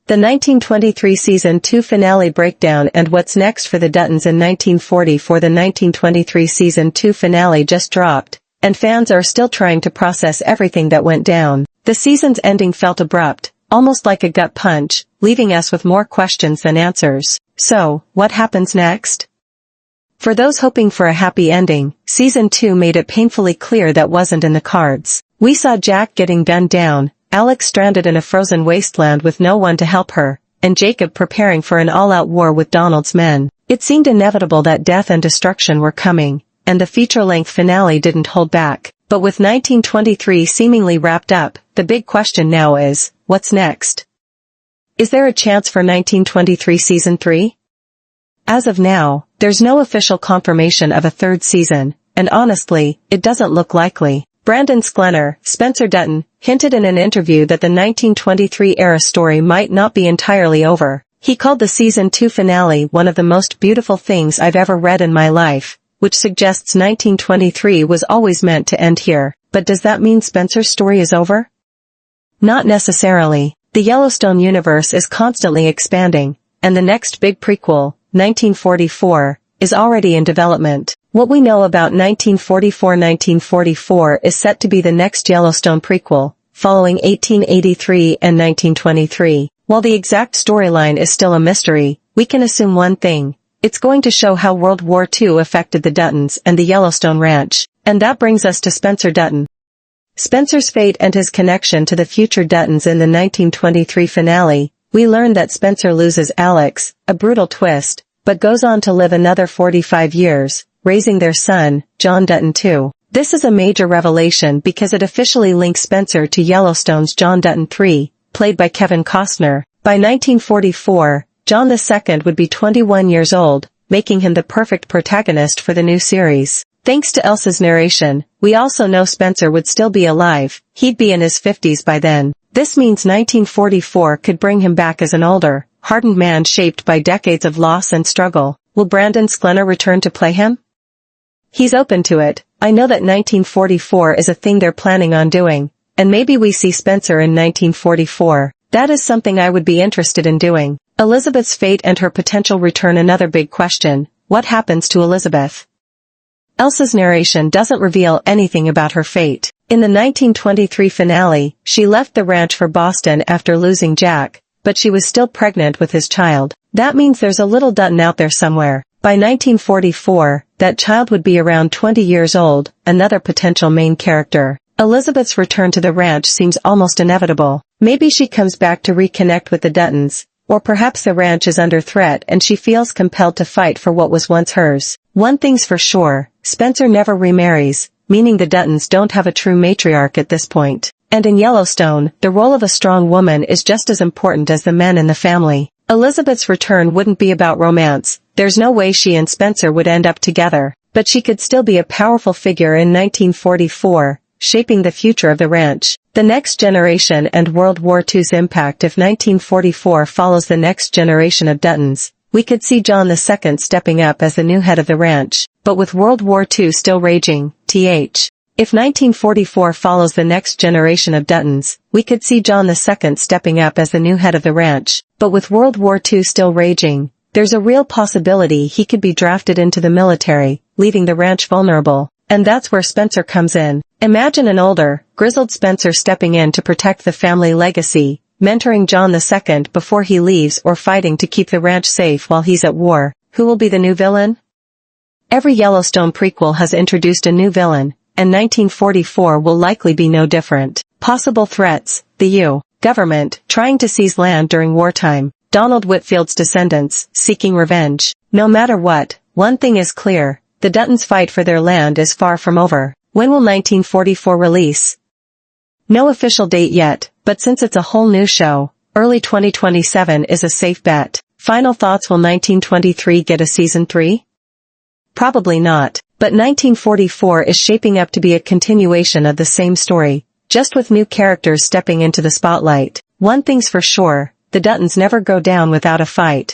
The 1923 Season 2 finale breakdown and what's next for the Duttons in 1944. The 1923 Season 2 finale just dropped, and fans are still trying to process everything that went down. The season's ending felt abrupt, almost like a gut punch, leaving us with more questions than answers. So, what happens next? For those hoping for a happy ending, Season 2 made it painfully clear that wasn't in the cards. We saw Jack getting gunned down, Alex stranded in a frozen wasteland with no one to help her, and Jacob preparing for an all-out war with Donald's men. It seemed inevitable that death and destruction were coming, and the feature-length finale didn't hold back. But with 1923 seemingly wrapped up, the big question now is, what's next? Is there a chance for 1923 Season 3? As of now, there's no official confirmation of a third season, and honestly, it doesn't look likely. Brandon Slenner, Spencer Dutton, hinted in an interview that the 1923-era story might not be entirely over. He called the Season 2 finale one of the most beautiful things I've ever read in my life, which suggests 1923 was always meant to end here. But does that mean Spencer's story is over? Not necessarily. The Yellowstone universe is constantly expanding, and the next big prequel, 1944, is already in development. What we know about 1944 is set to be the next Yellowstone prequel, following 1883 and 1923. While the exact storyline is still a mystery, we can assume one thing. It's going to show how World War II affected the Duttons and the Yellowstone Ranch. And that brings us to Spencer Dutton. Spencer's fate and his connection to the future Duttons. In the 1923 finale, we learn that Spencer loses Alex, a brutal twist, but goes on to live another 45 years, raising their son, John Dutton II. This is a major revelation because it officially links Spencer to Yellowstone's John Dutton III, played by Kevin Costner. By 1944, John II would be 21 years old, making him the perfect protagonist for the new series. Thanks to Elsa's narration, we also know Spencer would still be alive. He'd be in his 50s by then. This means 1944 could bring him back as an older, hardened man shaped by decades of loss and struggle. Will Brandon Slenner return to play him? He's open to it. I know that 1944 is a thing they're planning on doing, and maybe we see Spencer in 1944. That is something I would be interested in doing. Elizabeth's fate and her potential return. Another big question. What happens to Elizabeth? Elsa's narration doesn't reveal anything about her fate. In the 1923 finale, she left the ranch for Boston after losing Jack, but she was still pregnant with his child. That means there's a little Dutton out there somewhere. By 1944, that child would be around 20 years old, another potential main character. Elizabeth's return to the ranch seems almost inevitable. Maybe she comes back to reconnect with the Duttons, or perhaps the ranch is under threat and she feels compelled to fight for what was once hers. One thing's for sure, Spencer never remarries, meaning the Duttons don't have a true matriarch at this point. And in Yellowstone, the role of a strong woman is just as important as the men in the family. Elizabeth's return wouldn't be about romance. There's no way she and Spencer would end up together, but she could still be a powerful figure in 1944, shaping the future of the ranch. The Next Generation and World War II's impact. If 1944 follows the next generation of Duttons, we could see John II stepping up as the new head of the ranch. But with World War II still raging, If 1944 follows the next generation of Duttons, we could see John II stepping up as the new head of the ranch. But with World War II still raging, there's a real possibility he could be drafted into the military, leaving the ranch vulnerable. And that's where Spencer comes in. Imagine an older, grizzled Spencer stepping in to protect the family legacy, mentoring John II before he leaves or fighting to keep the ranch safe while he's at war. Who will be the new villain? Every Yellowstone prequel has introduced a new villain, and 1944 will likely be no different. Possible threats: the U.S. government, trying to seize land during wartime. Donald Whitfield's descendants, seeking revenge. No matter what, one thing is clear, the Duttons' fight for their land is far from over. When will 1944 release? No official date yet, but since it's a whole new show, early 2027 is a safe bet. Final thoughts: will 1923 get a season 3? Probably not, but 1944 is shaping up to be a continuation of the same story, just with new characters stepping into the spotlight. One thing's for sure, the Duttons never go down without a fight.